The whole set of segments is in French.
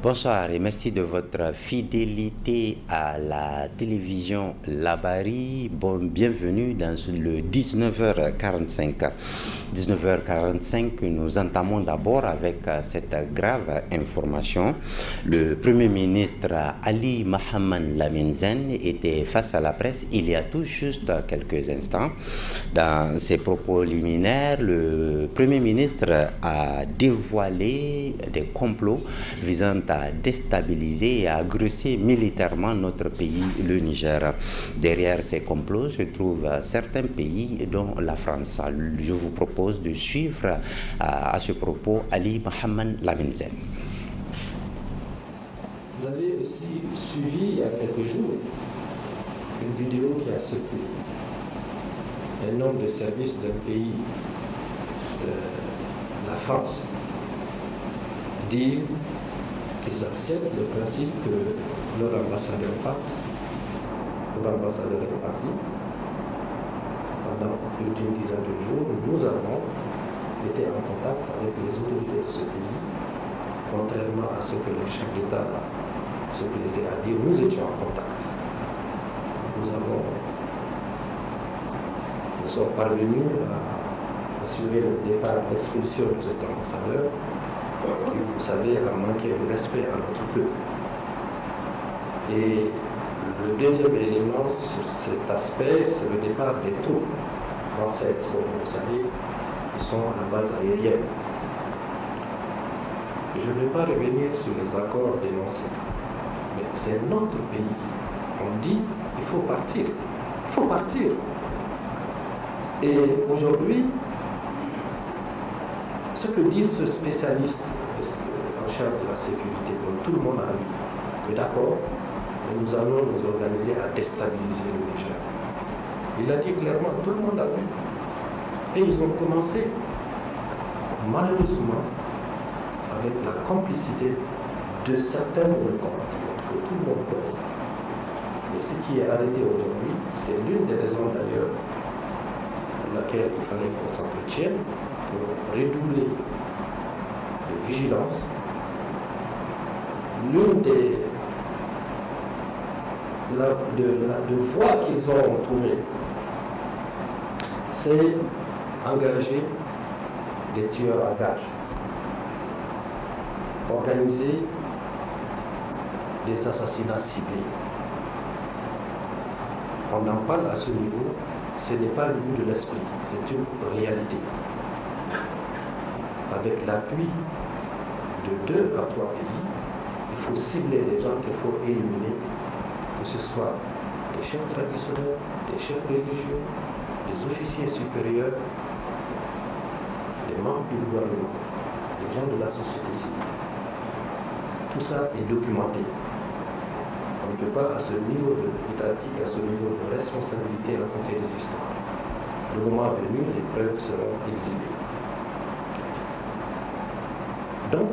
Bonsoir et merci de votre fidélité à la télévision Labari. Bienvenue dans le 19h45. 19h45, nous entamons d'abord avec cette grave information. Le Premier ministre Ali Mohamed Lamine Zen était face à la presse il y a tout juste quelques instants. Dans ses propos liminaires, le Premier ministre a dévoilé des complots visant à déstabiliser et à agresser militairement notre pays, le Niger. Derrière ces complots se trouvent certains pays, dont la France. Je vous propose de suivre à ce propos Ali Mohamed Lamine Zen. Vous avez aussi suivi il y a quelques jours une vidéo qui a secoué un homme de service d'un pays, la France, dire qu'ils acceptent le principe que leur ambassadeur parte. Leur ambassadeur est parti. Pendant plus d'une dizaine de jours, nous avons été en contact avec les autorités de ce pays. Contrairement à ce que le chef d'État se plaisait à dire, nous étions en contact. Nous sommes parvenus à assurer le départ, l'expulsion de cet ambassadeur qui, vous savez, a manqué de respect à notre peuple. Et le deuxième élément sur cet aspect, c'est le départ des troupes françaises, comme vous savez, qui sont à la base aérienne. Je ne vais pas revenir sur les accords dénoncés, mais c'est notre pays. On dit il faut partir. Il faut partir. Et aujourd'hui, ce que dit ce spécialiste en charge de la sécurité, dont tout le monde a vu, que d'accord, nous allons nous organiser à déstabiliser le Niger. Il a dit clairement, tout le monde a vu. Et ils ont commencé, malheureusement, avec la complicité de certains de nos compatriotes, que tout le monde connaît. Mais ce qui est arrêté aujourd'hui, c'est l'une des raisons d'ailleurs pour laquelle il fallait qu'on s'entretienne pour redoubler de vigilance. L'une des voies qu'ils ont trouvées, c'est engager des tueurs à gages, organiser des assassinats ciblés. On en parle à ce niveau, ce n'est pas le bout de l'esprit, c'est une réalité. Avec l'appui de 2 à 3 pays, il faut cibler les gens qu'il faut éliminer, que ce soit des chefs traditionnels, des chefs religieux, des officiers supérieurs, des membres du gouvernement, des gens de la société civile. Tout ça est documenté. On ne peut pas, à ce niveau étatique, à ce niveau de responsabilité, raconter des histoires. Le moment venu, les preuves seront exhibées. Donc,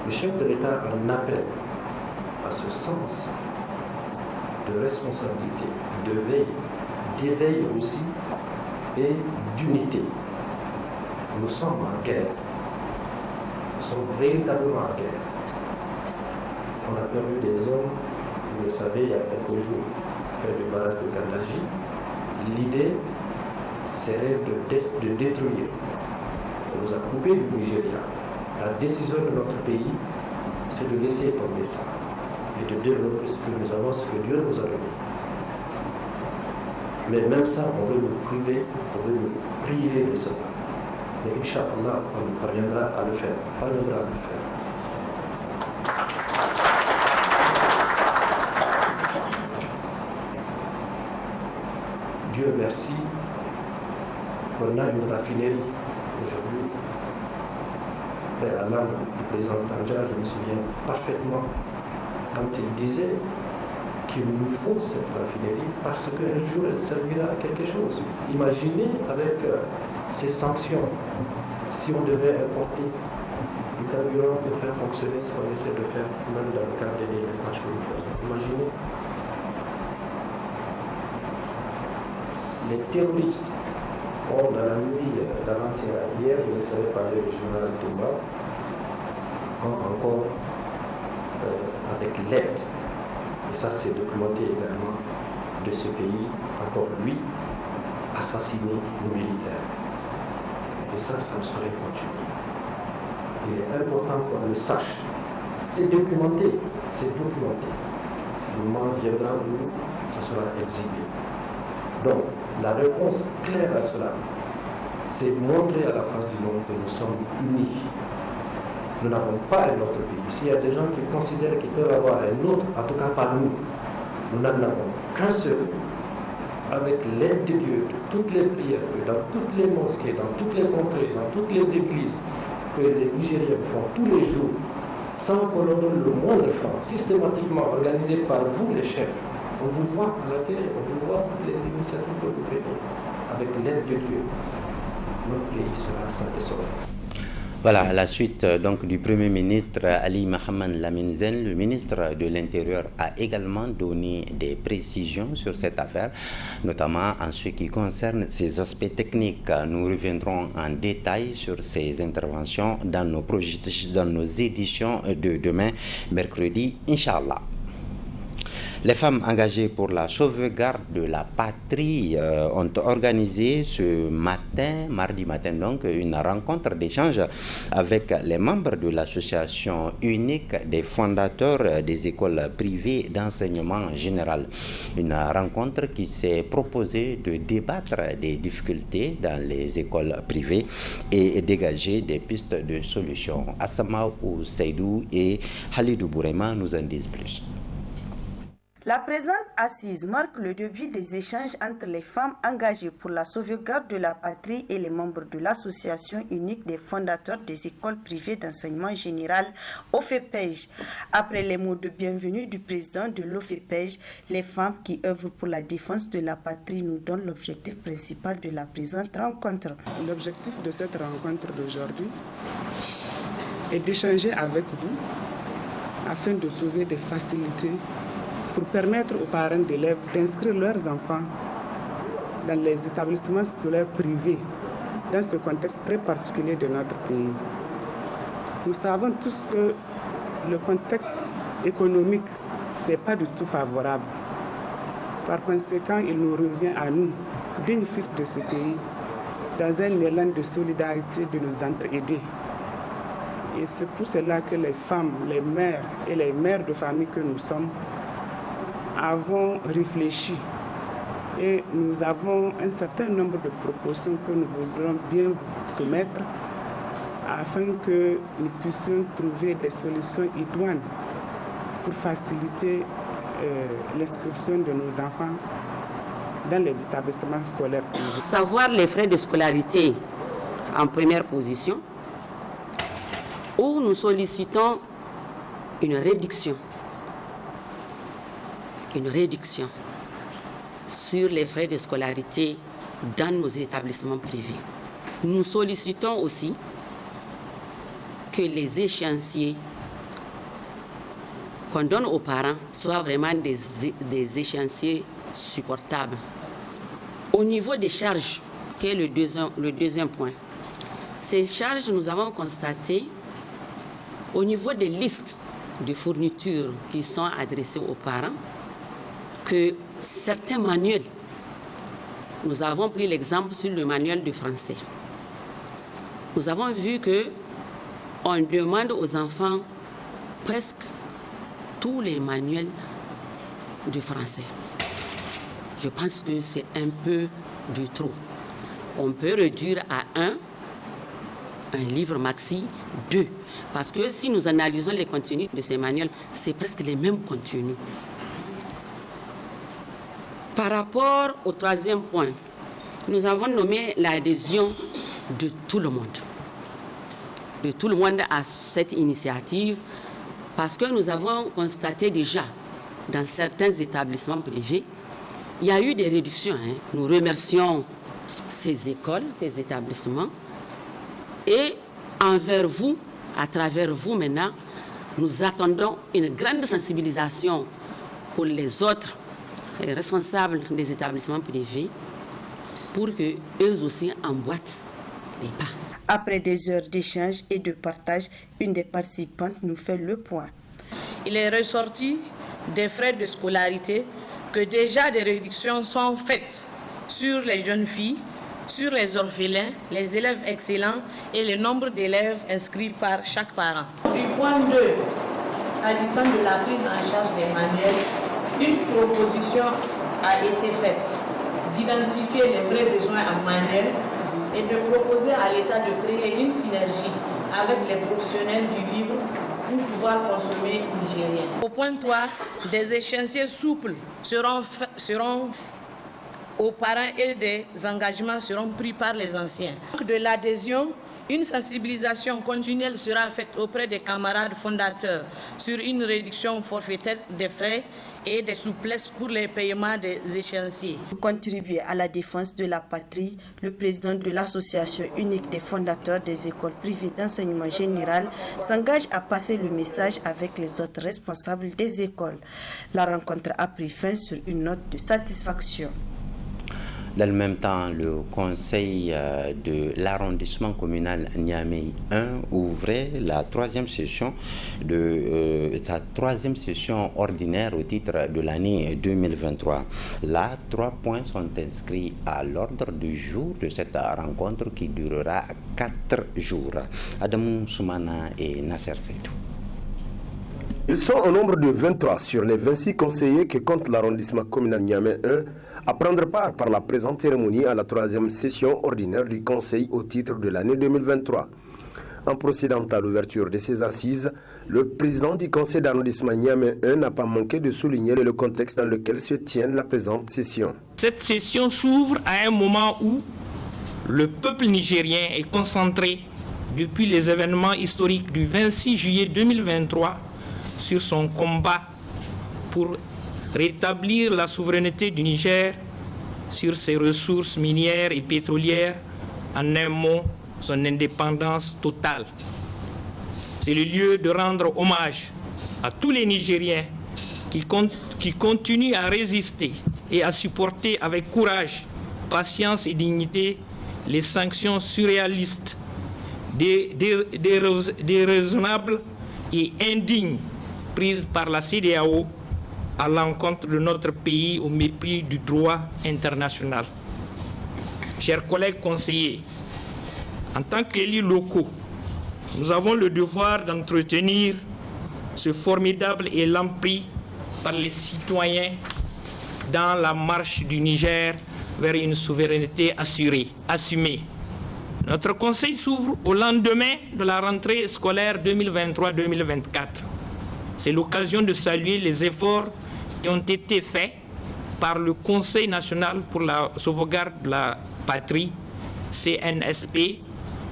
le chef de l'État en appelle à ce sens de responsabilité, de veille, d'éveil aussi et d'unité. Nous sommes en guerre. Nous sommes véritablement en guerre. On a perdu des hommes, vous le savez, il y a quelques jours, près du barrage de Kandaji. L'idée serait de détruire. On nous a coupé du Nigeria. La décision de notre pays, c'est de laisser tomber ça et de développer ce que nous avons, ce que Dieu nous a donné. Mais même ça, on veut nous priver, on veut nous priver de cela. Mais Inch'Allah, on parviendra à le faire. Parviendra à le faire. Dieu merci qu'on a une raffinerie aujourd'hui. À l'âme du président Tanja, je me souviens parfaitement quand il disait qu'il nous faut cette raffinerie parce qu'un jour elle servira à quelque chose. Imaginez avec ces sanctions, si on devait importer du carburant pour faire fonctionner ce qu'on essaie de faire, même dans le cadre des délestages que nous faisons. Imaginez. Les terroristes ont, dans la nuit d'avant-hier, hier, je laisserai parler du général Toumba, ont encore, avec l'aide, et ça c'est documenté également, de ce pays, encore lui, assassiné nos militaires. Et ça ne saurait continuer. Il est important qu'on le sache. C'est documenté, c'est documenté. Le moment viendra où ça sera exhibé. Donc, la réponse claire à cela, c'est montrer à la face du monde que nous sommes unis. Nous n'avons pas un autre pays. S'il y a des gens qui considèrent qu'ils peuvent avoir un autre, en tout cas pas nous, nous n'en avons qu'un seul, avec l'aide de Dieu, de toutes les prières, dans toutes les mosquées, dans toutes les contrées, dans toutes les églises que les Nigériens font tous les jours, sans qu'on leur donne le moindre franc, systématiquement organisé par vous les chefs. On vous voit à la télé, on vous voit toutes les initiatives que vous prenez. Avec l'aide de Dieu, notre pays sera sain et sauf. Voilà, la suite donc du Premier ministre Ali Mohamed Lamine Zen, le ministre de l'Intérieur a également donné des précisions sur cette affaire, notamment en ce qui concerne ses aspects techniques. Nous reviendrons en détail sur ces interventions dans nos éditions de demain, mercredi, Inch'Allah. Les femmes engagées pour la sauvegarde de la patrie ont organisé ce matin, mardi matin donc, une rencontre d'échange avec les membres de l'association unique des fondateurs des écoles privées d'enseignement général. Une rencontre qui s'est proposée de débattre des difficultés dans les écoles privées et dégager des pistes de solutions. Assama ou Seydou et Halidou Bourema nous en disent plus. La présente assise marque le début des échanges entre les femmes engagées pour la sauvegarde de la patrie et les membres de l'association unique des fondateurs des écoles privées d'enseignement général, OFEPEJ. Après les mots de bienvenue du président de l'OFEPEJ, les femmes qui œuvrent pour la défense de la patrie nous donnent l'objectif principal de la présente rencontre. L'objectif de cette rencontre d'aujourd'hui est d'échanger avec vous afin de trouver des facilités pour permettre aux parents d'élèves d'inscrire leurs enfants dans les établissements scolaires privés dans ce contexte très particulier de notre pays. Nous savons tous que le contexte économique n'est pas du tout favorable. Par conséquent, il nous revient à nous, dignes fils de ce pays, dans un élan de solidarité, de nous entraider. Et c'est pour cela que les femmes, les mères et les mères de famille que nous sommes, avons réfléchi et nous avons un certain nombre de propositions que nous voudrons bien vous soumettre afin que nous puissions trouver des solutions idoines pour faciliter l'inscription de nos enfants dans les établissements scolaires. Savoir les frais de scolarité en première position, où nous sollicitons une réduction sur les frais de scolarité dans nos établissements privés. Nous sollicitons aussi que les échéanciers qu'on donne aux parents soient vraiment des échéanciers supportables. Au niveau des charges, qui est le deuxième point, ces charges, nous avons constaté au niveau des listes de fournitures qui sont adressées aux parents, que certains manuels, nous avons pris l'exemple sur le manuel de français. Nous avons vu qu'on demande aux enfants presque tous les manuels de français. Je pense que c'est un peu de trop. On peut réduire à un livre maxi, 2. Parce que si nous analysons les contenus de ces manuels, c'est presque les mêmes contenus. Par rapport au troisième point, nous avons nommé l'adhésion de tout le monde. De tout le monde à cette initiative, parce que nous avons constaté déjà dans certains établissements privés, il y a eu des réductions. Nous remercions ces écoles, ces établissements. Et envers vous, à travers vous maintenant, nous attendons une grande sensibilisation pour les autres responsables des établissements privés pour qu'eux aussi emboîtent les pas. Après des heures d'échange et de partage, une des participantes nous fait le point. Il est ressorti des frais de scolarité que déjà des réductions sont faites sur les jeunes filles, sur les orphelins, les élèves excellents et le nombre d'élèves inscrits par chaque parent. Du point 2, s'agissant de la prise en charge des manuels, une proposition a été faite d'identifier les vrais besoins en manuel et de proposer à l'État de créer une synergie avec les professionnels du livre pour pouvoir consommer nigérien. Au point 3, des échéanciers souples seront aux parents et des engagements seront pris par les anciens. De l'adhésion, une sensibilisation continuelle sera faite auprès des camarades fondateurs sur une réduction forfaitaire des frais et des souplesses pour les paiements des échéanciers. Pour contribuer à la défense de la patrie, le président de l'association unique des fondateurs des écoles privées d'enseignement général s'engage à passer le message avec les autres responsables des écoles. La rencontre a pris fin sur une note de satisfaction. Dans le même temps, le conseil de l'arrondissement communal Niamey 1 ouvrait la troisième session sa troisième session ordinaire au titre de l'année 2023. Là, 3 points sont inscrits à l'ordre du jour de cette rencontre qui durera 4 jours. Adamou Soumana et Nasser Seydou. Ils sont au nombre de 23 sur les 26 conseillers que compte l'arrondissement communal Niamey 1 à prendre part par la présente cérémonie à la troisième session ordinaire du conseil au titre de l'année 2023. En procédant à l'ouverture de ces assises, le président du conseil d'arrondissement Niamey 1 n'a pas manqué de souligner le contexte dans lequel se tient la présente session. Cette session s'ouvre à un moment où le peuple nigérien est concentré depuis les événements historiques du 26 juillet 2023 sur son combat pour rétablir la souveraineté du Niger sur ses ressources minières et pétrolières, en un mot, son indépendance totale. C'est le lieu de rendre hommage à tous les Nigériens qui continuent à résister et à supporter avec courage, patience et dignité les sanctions surréalistes, déraisonnables et indignes prises par la CEDEAO à l'encontre de notre pays au mépris du droit international. Chers collègues conseillers, en tant qu'élus locaux, nous avons le devoir d'entretenir ce formidable élan pris par les citoyens dans la marche du Niger vers une souveraineté assumée. Notre conseil s'ouvre au lendemain de la rentrée scolaire 2023-2024. C'est l'occasion de saluer les efforts qui ont été faits par le Conseil national pour la sauvegarde de la patrie, CNSP,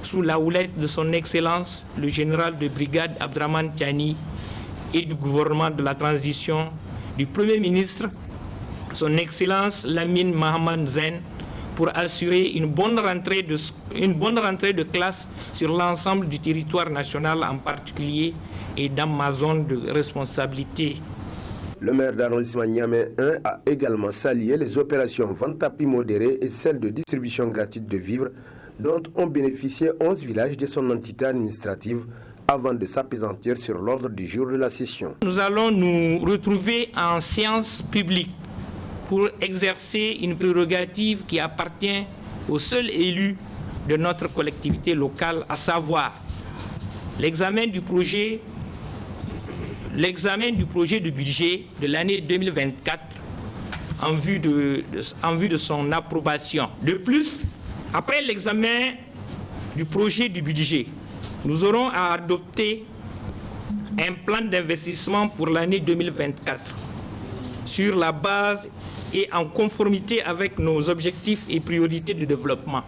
sous la houlette de son Excellence, le général de brigade Abdraman Tiani, et du gouvernement de la transition, du Premier ministre, son Excellence Lamine Mahaman Zen, pour assurer une bonne rentrée de classe sur l'ensemble du territoire national en particulier et dans ma zone de responsabilité. Le maire d'arrondissement Niamey 1 a également salué les opérations vente à prix modéré et celles de distribution gratuite de vivres dont ont bénéficié 11 villages de son entité administrative avant de s'appesantir sur l'ordre du jour de la session. Nous allons nous retrouver en séance publique pour exercer une prérogative qui appartient au seul élu de notre collectivité locale, à savoir l'examen du projet de budget de l'année 2024 en vue de son approbation. De plus, après l'examen du projet du budget, nous aurons à adopter un plan d'investissement pour l'année 2024 sur la base et en conformité avec nos objectifs et priorités de développement.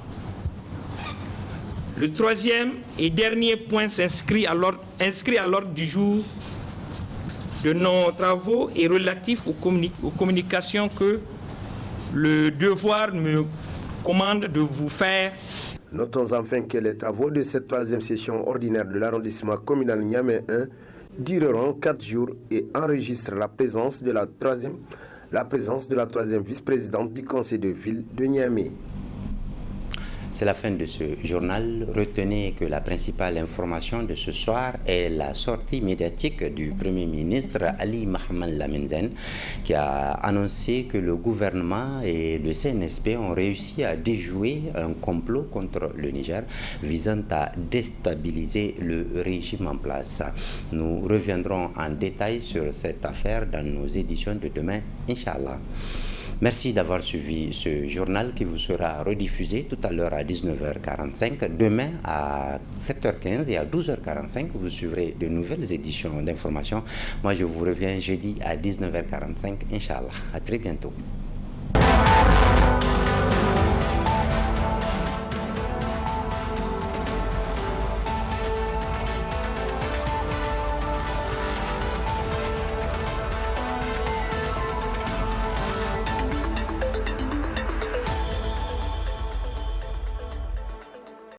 Le troisième et dernier point inscrit à l'ordre du jour de nos travaux est relatif aux communications que le devoir me commande de vous faire. Notons enfin que les travaux de cette troisième session ordinaire de l'arrondissement communal Niamey 1 dureront 4 jours et enregistrent la présence de la troisième vice-présidente du conseil de ville de Niamey. C'est la fin de ce journal. Retenez que la principale information de ce soir est la sortie médiatique du Premier ministre Ali Mohamed Lamine Zen, qui a annoncé que le gouvernement et le CNSP ont réussi à déjouer un complot contre le Niger visant à déstabiliser le régime en place. Nous reviendrons en détail sur cette affaire dans nos éditions de demain, Inch'Allah. Merci d'avoir suivi ce journal qui vous sera rediffusé tout à l'heure à 19h45. Demain à 7h15 et à 12h45, vous suivrez de nouvelles éditions d'information. Moi, je vous reviens jeudi à 19h45, Inch'Allah. À très bientôt.